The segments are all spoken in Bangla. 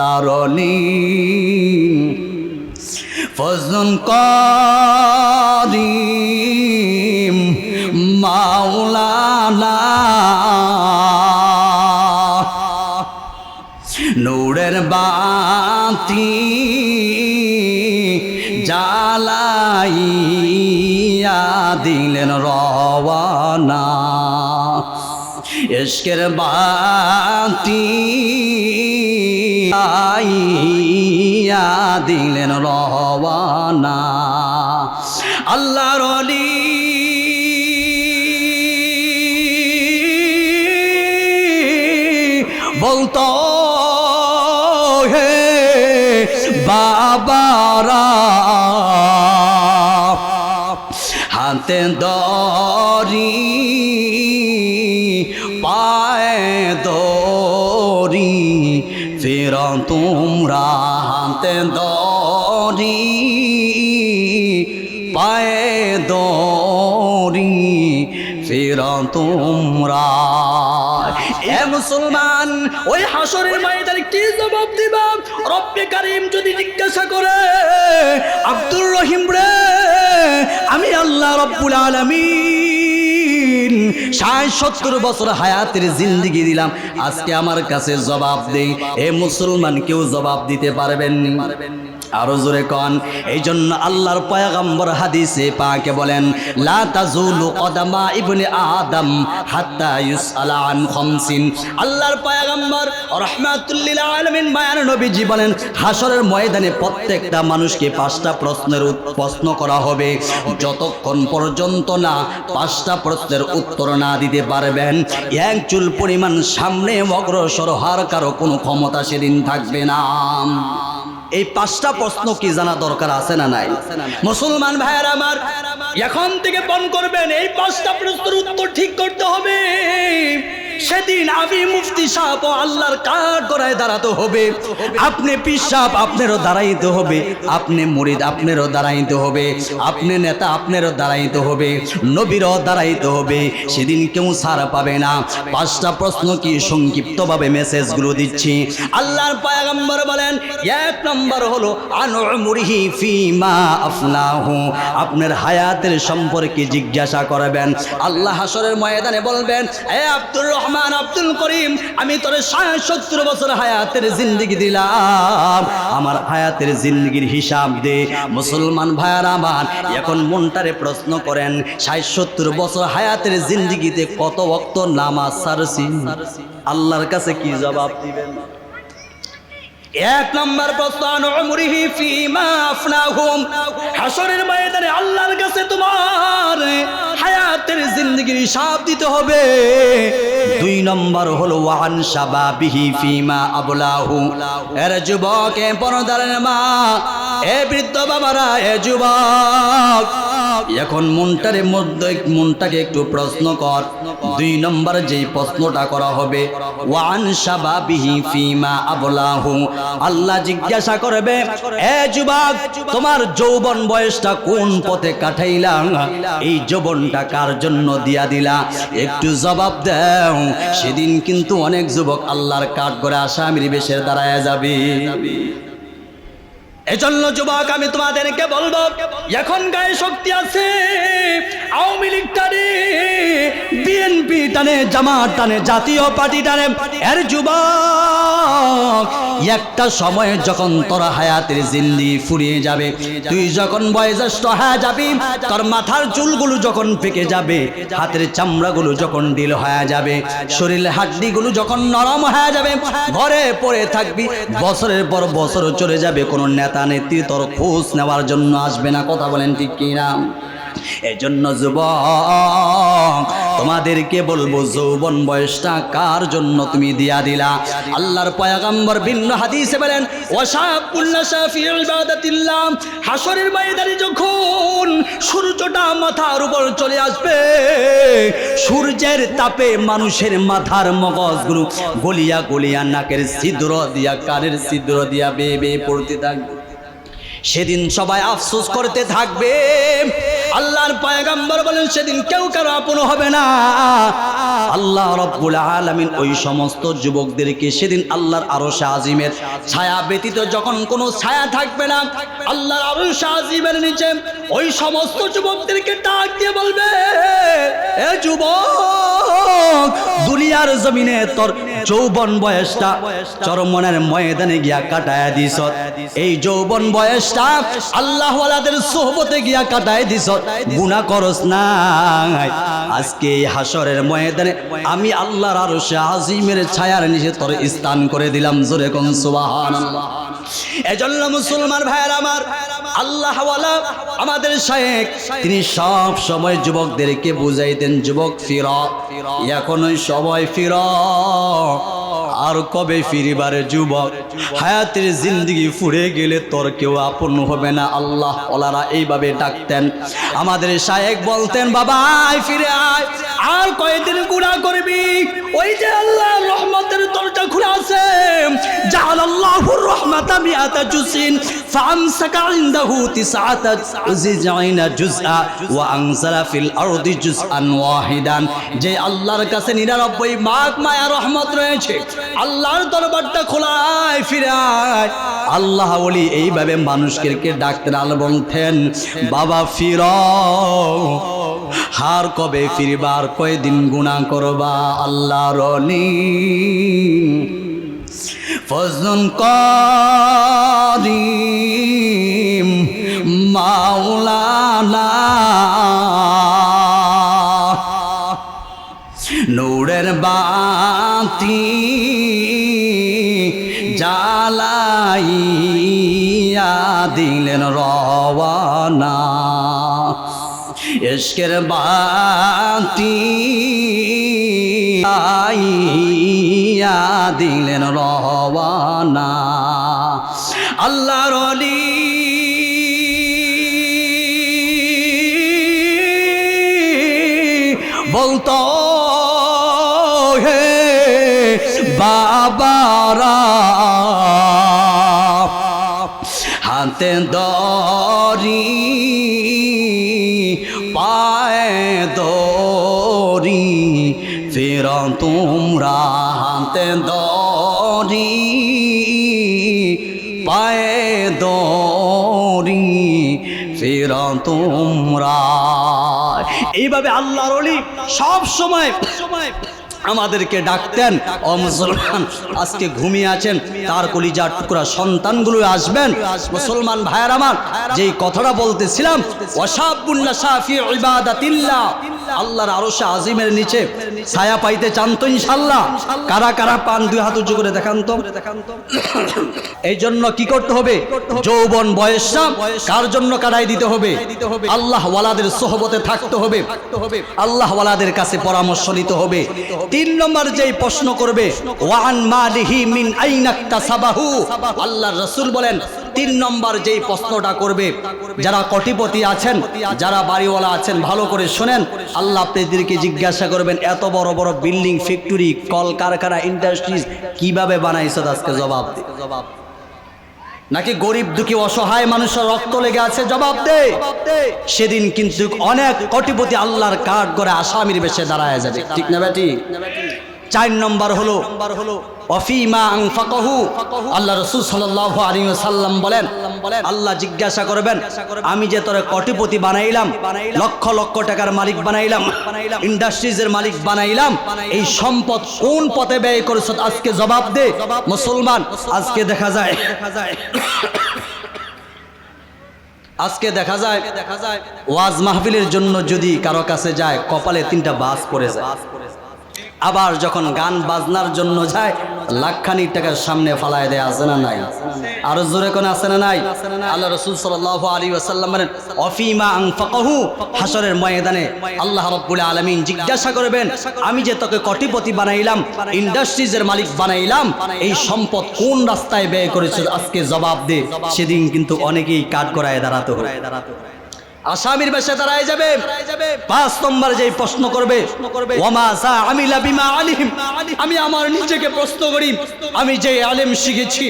দারলি ফজলুল কাদিম মাওলানা নূরের বাতি জ্বালাইয়া দিলেন রওয়ানা ইশকের বাতি আইয়া দিলেন রওয়ানা আল্লাহর ওলি বলতো হে বাবারা হাতে দরি পায়ে দরি ফির তোমরা হাতে দরি পায়ে দরি ফির তোমরা। এ মুসলমান, ওই হাসরের ময়দানে কি জবাব দিবা? রব্বে কারীম যদি জিজ্ঞাসা করে, আব্দুর রহিম রে, আমি আল্লাহ রব্বুল আলামিন ৬০-৭০ বছর হায়াতের জিন্দেগি দিলাম, আজকে আমার কাছে জবাব দেই। এ মুসলমান, কেউ জবাব দিতে পারবেননি? আরো জোরে কন। এই জন্য আল্লাহর পয়গম্বর হাদিসে পাকে বলেন, লা তাজুলু কদামা ইবনে আদম হাত্তা ইউসআলা আন খামসিন। আল্লাহর পয়গম্বর রাহমাতুল লিল আলামিন মায়ার নবীজি বলেন, হাসরের ময়দানে প্রত্যেকটা মানুষকে 5টা প্রশ্ন করা হবে। যতক্ষণ পর্যন্ত না 5টা প্রশ্নের উত্তর না দিতে পারবেন, এক চুল পরিমাণ সামনে অগ্রসর হওয়ার কারো কোনো ক্ষমতা সেদিন থাকবে না। এই 5টা প্রশ্ন কি জানা দরকার আছে না নাই? মুসলমান ভাইয়েরা আমার, এখন থেকে বন করবেন, এই 5টা প্রশ্নের উত্তর ঠিক করতে হবে। সেদিন আমি মুফতি সাহেব আল্লাহর কাঠ গড়ায় দাঁড়াতে হবে, আপনি পীর সাহেব আপনারও দাঁড়াইতে হবে, আপনি মুরিদ আপনারও দাঁড়াইতে হবে, আপনি নেতা আপনারও দাঁড়াইতে হবে, নবীরও দাঁড়াইতে হবে। সেদিন কেউ ছাড় পাবে না। 5টা প্রশ্ন কি সংক্ষিপ্তভাবে মেসেজগুলো দিচ্ছি। আল্লাহর পয়গম্বর বলেন, 1 নম্বর হলো আন উমরিহি ফিমা আফনাহু, আপনার হায়াতের সম্পর্কে জিজ্ঞাসা করবেন। আল্লাহ হাসরের ময়দানে বলবেন, এ আব্দুর রহমান, আব্দুল করিম, আমি তোর ৬০-৭০ বছর হায়াতের জিন্দেগি দিলাম, আমার হায়াতের জিন্দেগির হিসাব দে। মুসলমান ভাইয়ারা আমার, এখন মনটারে প্রশ্ন করেন, ৬০-৭০ বছর হায়াতের জিন্দেগিতে কত ওয়াক্ত নামাজ সারছি? আল্লাহর কাছে কি জবাব দিবেন? 1 নম্বর প্রশ্ন, আন উমরিহি ফিমা আফনাহুম, হাসরের ময়দানে আল্লাহর কাছে তোমার হায়াতের জিন্দেগির হিসাব দিতে হবে। 2 নম্বর হলো ওয়ান শাবাবিহি ফিমা আবলাহু, এর যুবক, এ পর্দার মা, এ বৃদ্ধ বাবারা, এ যুবক, এখন মনটাকে একটু প্রশ্ন কর। 2 নম্বর যেই প্রশ্নটা করা হবে, ওয়ান শাবাবিহি ফিমা আবলাহু, আল্লাহ জিজ্ঞাসা করবে, এ যুবক, তোমার যৌবন বয়সটা কোন পথে কাটাইলা? এই যৌবনটা কার জন্য দিয়া দিলা? একটু জবাব দাও। সেদিন কিন্তু অনেক যুবক আল্লাহর কাঠ করে আসামির বেশে দাঁড়ায় যাবে। এজন্য যুবক, আমি তোমাদেরকে বলবো, এখন গায়ে শক্তি আছে, আওয়ামী লীগ টানে, বিএনপি টানে, জামাত টানে, জাতীয় পার্টি টানে, এর যুবক, একটা সময় যখন তোর হায়াতের জিন্দেগি ফুরিয়ে যাবে, তুই যখন বয়োজ্যেষ্ঠ হয়ে যাবি, তোর মাথার চুলগুলো যখন পেকে যাবে, হাতের চামড়াগুলো যখন ঢিল হয়ে যাবে, শরীরের হাড্ডিগুলো যখন নরম হয়ে যাবে, ঘরে পড়ে থাকবি, বছরের পর বছর চলে যাবে, কোনো নেতা নেত্রী তোর খোঁজ নেওয়ার জন্য আসবে না। কথা বলেন ঠিক কিনা? এজন্য যুবক, তোমাদেরকে বলবো, যৌবন বয়সটা কার জন্য তুমি দিয়া দিলা? আল্লাহর পয়গম্বর ভিন্ন হাদিসে বলেন, ওয়াশাকুল নাশাফি ইবাদাতিল্লাহ, হাসরের ময়দানে যখন সূর্যটা মাথার উপর চলে আসবে, সূর্যের তাপে মানুষের মাথার মগজগুলো গলিয়া গলিয়া নাকের ছিদ্র দিয়া, কানের ছিদ্র দিয়া বেয়ে বেয়ে পড়তে থাকবে। সেদিন সবাই আফসোস করতে থাকবে, আল্লাহর পয়গম্বর বলেন সেদিন কেউ কারো আপন হবে না। আল্লাহ রাব্বুল আলামিন ওই সমস্ত যুবকদেরকে সেদিন আল্লাহর আরশে আজিমের ছায়া ব্যতীত যখন কোনো ছায়া থাকবে না, আল্লাহর আরশে আজিমের নিচে ওই সমস্ত যুবকদেরকে ডাক দিয়ে বলবে, এ যুবক, দুনিয়ার জমিনে তোর যৌবন বয়সটা চরমনের ময়দানে গিয়া কাটায় দিস। এই যৌবন বয়সটা আল্লাহ ওয়ালাদের সোহবতে গিয়া কাটায় দিস, গুনাহ করস না। আজকে এই হাসরের ময়দানে আমি আল্লাহর আরশে আজিমের ছায়ার নিচে তোর স্থান করে দিলাম। জোরে কোন সুবহানাল্লাহ। এজন্য মুসলমান ভাইয়ের আমার, আল্লাহ ওয়ালা আমাদের শায়েখ তিনি সব সময় যুবকদেরকে বুঝাইতেন, যুবক ফিরা, এখনই সময় ফিরা, আর কবে ফিরিবারে যুবক? হায়াতের জিন্দেগি ফুরে গেলে তোর কেউ আপন হবে না। আল্লাহ ওয়ালারা এইভাবে ডাকতেন। আমাদের শায়েখ বলতেন, বাবা আয়, ফিরে আয়, আর কয়দিন গুনাহ করবি? ওই যে আল্লাহর রহমতের দরজা খোলা আছে, জাআলাল্লাহুর রাহমাতা মিআতা জুসিন ফামসাকা ইনদাহু তিসআতা উযিজাইনা জুজআ ওয়া আনজালা ফিল আরদি জুজআন ওয়াহিদান। যে আল্লাহর কাছে 99 ভাগ মায়া রহমত রয়েছে, আল্লাহর দরবারটা খোলায়, ফিরে আয়। আল্লাহ ওলি এইভাবে মানুষকে ডাকতেন, আর বলতেন, বাবা ফিরো, হার কবে ফিরবার, কয়দিন গুনাহ করবা? আল্লাহর ওলি ফজলুন কারীম মাওলানা, নূরের বাতি জ্বালাইয়া দিলেন রওয়ানা, ইশকের বাতি আইয়া দিলেন রওয়ানা। আল্লাহর ওলি বলতো, হে বাবারা, হাতে দড়ি পায়ে দড়ি, ফিরো তোমরা, হাতে দড়ি পায়ে দড়ি, ফিরো তোমরা। এইভাবে আল্লাহর ওলি সব সময় আমাদেরকে ডাকতেন। ও মুসলমান, আজকে ঘুমিয়ে আছেন, তার কলিজার টুকরা সন্তানগুলো আসবেন। মুসলমান ভাইয়ের আমার, যেই কথাটা বলতেছিলাম, ওয়াশাবুন নাশা ফি ইবাদাতিল্লাহ, আল্লাহর আরশে আজিমের নিচে ছায়া পাইতে চান তো ইনশাআল্লাহ? কারা কারা পান? দুই হাত উঁচু করে দেখান তো। এই জন্য কি করতে হবে? যৌবন বয়সটা কার জন্য কাটাই দিতে হবে? আল্লাহ ওয়ালাদের সোহবতে থাকতে হবে, আল্লাহ ওয়ালাদের কাছে পরামর্শ নিতে হবে। 3 নম্বর যেই প্রশ্ন করবে, ওয়ান মালিহি মিন আইনা ইকতাসাবাহু, আল্লাহর রাসূল বলেন 3 নম্বর যেই প্রশ্নটা করবে, যারা কোটিপতি আছেন, যারা বাড়িওয়ালা আছেন, ভালো করে শুনেন। আল্লাহ আপনাদেরকে জিজ্ঞাসা করবেন, এত বড় বড় বিল্ডিং, ফ্যাক্টরি, কল কারখানা, ইন্ডাস্ট্রিজ কিভাবে বানাইছো? আজকে জবাব দে। নাকি গরিব দুঃখী অসহায় মানুষের রক্ত লেগে আছে? জবাব দে। সেদিন কিন্তু অনেক কোটিপতি আল্লাহর কাঠ করে আসামির বেশে দাঁড়ায় যাবে, ঠিক না বেটি? 4 নম্বর হলো ওয়াফিমা আনফাকাহু, আল্লাহ রাসূল সাল্লাল্লাহু আলাইহি ওয়াসাল্লাম বলেন, আল্লাহ জিজ্ঞাসা করবেন, আমি যে তোরে কোটিপতি বানাইলাম, লক্ষ লক্ষ টাকার মালিক বানাইলাম, ইন্ডাস্ট্রিজের মালিক বানাইলাম, এই সম্পদ কোন পথে ব্যয় করেছ? আজকে জবাব দে। মুসলমান, আজকে দেখা যায় ওয়াজ মাহফিলের জন্য যদি কারো কাছে যায়, কপালে 3টা বাস পড়ে যায়। আবার যখন গান বাজনার জন্য যায়, লাখখানি টাকার সামনে ফালায় দেয়, আছে না নাই? আরো জোরে কোন আছে না নাই? আল্লাহ রাসূল সাল্লাল্লাহু আলাইহি ওয়াসাল্লাম বলেন, ওয়াফিমা আনফাকাহু, হাসরের ময়দানে আল্লাহ রাব্বুল আলামিন জিজ্ঞাসা করবেন, আমি যে তোকে কোটিপতি বানাইলাম, ইন্ডাস্ট্রিজের মালিক বানাইলাম, এই সম্পদ কোন রাস্তায় ব্যয় করেছিস? আজকে জবাব দে। সেদিন কিন্তু অনেকেই কাঠ গড়ায় দাঁড়াতে হবে। আসামির বেশে দাঁড়ায় যাবে। 5 নম্বর যেই প্রশ্ন করবে, ওয়ামা সা আমিলা বিমা আলিম, আমি আমার নিজেকে প্রশ্ন করি, আমি যে ইলম শিখেছি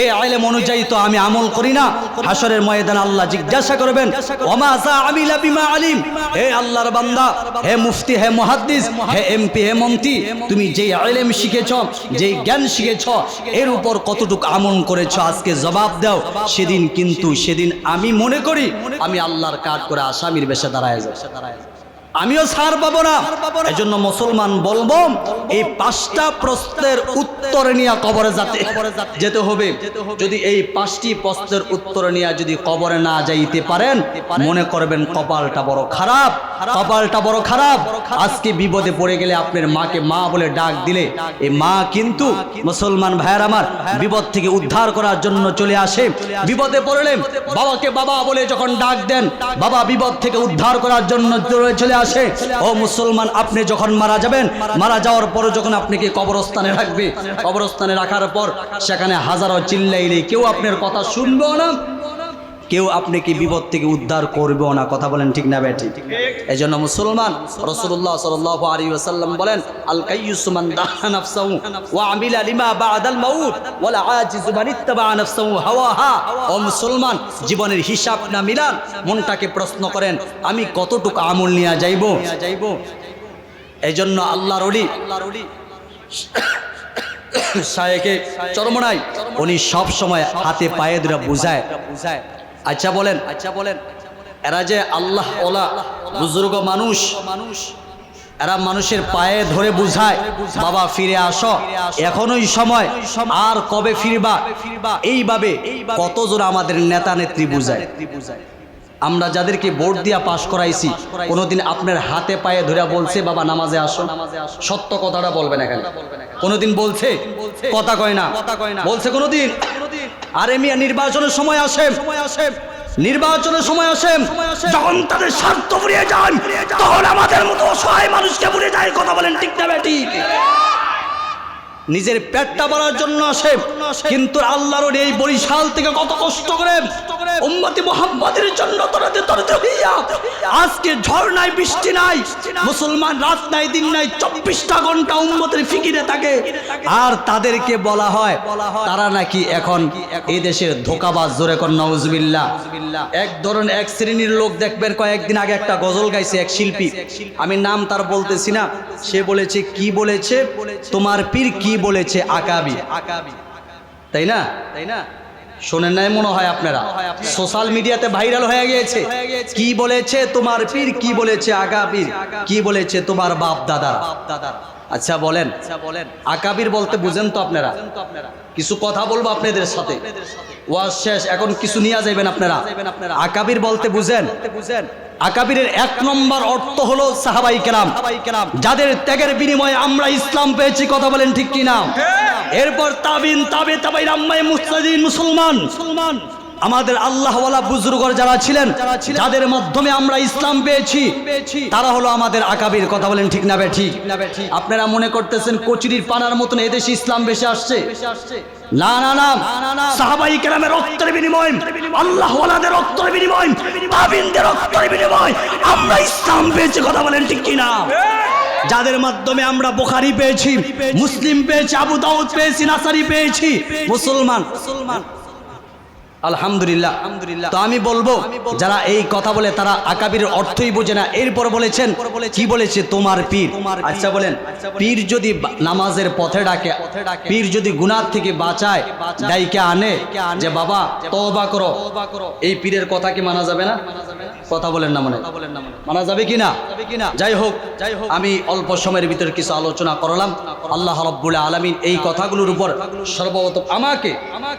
এই ইলম অনুযায়ী তো আমি আমল করি না। হাশরের ময়দানে আল্লাহ জিজ্ঞাসা করবেন, ওয়ামা সা আমিলা বিমা আলিম, হে আল্লাহর বান্দা, হে মুফতি, হে মুহাদ্দিস, হে এমপি, হে মন্ত্রী, তুমি যে ইলম শিখেছো, যে জ্ঞান শিখেছো, এর উপর কতটুকু আমল করেছো, আজকে জবাব দাও। সেদিন আমি মনে করি আমি আল্লাহর কাঠ করে আসামির বেশে দাঁড়ায় যাব, আমিও ছাড় পাবো না। এজন্য মুসলমান বলবো, এই 5টা প্রশ্নের উত্তর নিয়ে কবরে যেতে হবে। যদি এই 5টি প্রশ্নের উত্তর নিয়ে যদি কবরে না যাইতে পারেন, মনে করবেন কপালটা বড় খারাপ, কপালটা বড় খারাপ। আজকে বিপদে পড়ে গেলে আপনার মাকে মা বলে ডাক দিলে, এই মা কিন্তু মুসলমান ভাইয়ের আমার বিপদ থেকে উদ্ধার করার জন্য চলে আসে। বিপদে পড়লে বাবাকে বাবা বলে যখন ডাক দেন, বাবা বিপদ থেকে উদ্ধার করার জন্য চলে আসে। ও মুসলমান, আপনি যখন মারা যাবেন, মারা যাওয়ার পর যখন আপনাকে কবরস্থানে রাখবে, কবরস্থানে রাখার পর সেখানে হাজারো চিল্লাইলে কেউ আপনার কথা শুনবেও না, কেউ আপনাকে বিপদ থেকে উদ্ধার করবেও না। কথা বলেন ঠিক না বেঠি? এজন্য মুসলমান, রাসূলুল্লাহ সাল্লাল্লাহু আলাইহি ওয়াসাল্লাম বলেন, আল কাইয়ুসু মান দাহা নাফসাহু ওয়া আমিলা লিমা বা'দাল মাউত ওয়াল আজিজু মান ইত্তাবা নাফসাহু হাওয়াহা। ও মুসলমান, জীবনের হিসাব না মিলান, মনটাকে প্রশ্ন করেন, আমি কতটুকু আমল নিয়ে যাইব। এজন্য আল্লাহর ওলি শায়েখে চরমনাই, উনি সব সময় হাতে পায়ে ধরে বুঝায়। আচ্ছা বলেন, এরা যে আল্লাহ ওলা বুজুর্গ মানুষ, এরা মানুষের পায়ে ধরে বুঝায়, বাবা ফিরে আসো, এখনোই সময়, আর কবে ফিরবা। এইভাবে কতজন আমাদের নেতা নেত্রী বুঝায়। আমরা যাদেরকে ভোট দিয়া পাশ করাইছি, কোনোদিন আপনার হাতে পায়ে ধরে বলছে বাবা নামাজে আসো? সত্য কথাটা বলবেন এখানে। কোনোদিন বলছে? কথা কয় না। বলছে কোনোদিন? আরে মিয়া, নির্বাচনের সময় আসে, নির্বাচনের সময় আসে, যখন তাদের স্বার্থ ফুরিয়ে যায়, তখন আমাদের মতো অসহায় মানুষকে ভুলে যায়। কথা বলেন ঠিক না ঠিক? নিজের পেটটা ভরার জন্য আসে, কিন্তু আল্লাহর এই বরিশাল থেকে কত কষ্ট করে উম্মতি মুহাম্মাদের জন্য তরতে হইয়া আজকে ঝড় নাই, বৃষ্টি নাই, মুসলমান রাত নাই, দিন নাই, 24টা ঘন্টা উম্মতের ফিকিরে থাকে। আর তাদেরকে বলা হয় তারা নাকি এখন এই দেশের ধোঁকাবাজ। জোরে কোন নাউজুবিল্লাহ। এক শ্রেণীর লোক দেখবেন, কয়েকদিন আগে একটা গজল গাইছে এক শিল্পী, আমি নাম তার বলতেছি না, সে বলেছে, কি বলেছে, তোমার পীর কি বলেছে আকাবি, তাই না? শোনেন নাই মনে হয় আপনারা, সোশ্যাল মিডিয়াতে ভাইরাল হয়ে গিয়েছে। কি বলেছে তোমার পীর, কি বলেছে আকাবির, কি বলেছে তোমার বাপ দাদা। আচ্ছা বলেন, আকাবির বলতে বুঝেন তো আপনারা? কিছু কথা বলবো আপনাদের সাথে, ওয়াজ শেষ, এখন কিছু নিয়ে যাবেন আপনারা। আকাবির বলতে বুঝেন? আকাবিরের 1 নম্বর অর্থ হলো সাহাবাই কেরাম, যাদের ত্যাগের বিনিময়ে আমরা ইসলাম পেয়েছি। কথা বলেন ঠিক কিনা? এরপর তাবিন, তাবে তাবাই, রাম্মাই, মুস্তাদিন, মুসলমান, আমাদের আল্লাহওয়ালা বুজুর্গ যারা ছিলেন, যাদের মাধ্যমে আমরা ইসলাম পেয়েছি, তারা হলো আমাদের আকাবির। কথা বলেন ঠিক না ঠিক? আপনারা মনে করতেছেন কচুরির পানার মতন এদেশে ইসলাম বেশি আসছে? না না না, সাহাবাই কেরামের রক্তের বিনিময়, আল্লাহওয়ালাদের রক্তের বিনিময়, তাবিনদের রক্তের বিনিময় আমরা ইসলাম পেয়েছি। কথা বলেন ঠিক কিনা? যাদের মাধ্যমে আমরা বুখারী পেয়েছি, মুসলিম পেয়েছি, আবু দাউদ পেয়েছি, নাসারি পেয়েছি, মুসলমান। আলহামদুলিল্লাহ। তো আমি বলবো, যারা এই কথা বলে তারা আকাবিরের অর্থই বোঝে না। এরপর বলেছেন, কি বলেছে তোমার পীর। আচ্ছা বলেন, পীর যদি নামাজের পথে ডাকে, পীর যদি গুনাহ থেকে বাঁচায়, ডাইকে আনে যে বাবা তওবা করো, এই পীরের কথা কি মানা যাবে না? কথা বলেন না, মানা যাবে কি না? যাই হোক, আমি অল্প সময়ের ভিতরে কিছু আলোচনা করলাম। আল্লাহ রাব্বুল আলামিন এই কথাগুলোর উপর সর্বপ্রথম আমাকে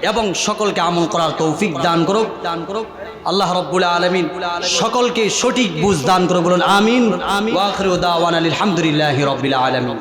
এবং সকলকে আমল করার তৌফিক দান করুক। আল্লাহ রাব্বুল আলামিন সকলকে সঠিক বুঝ দান করুক। বলুন আমিন। ওয়া আখিরু দাওয়ানা আলহামদুলিল্লাহি রাব্বিল আলামিন।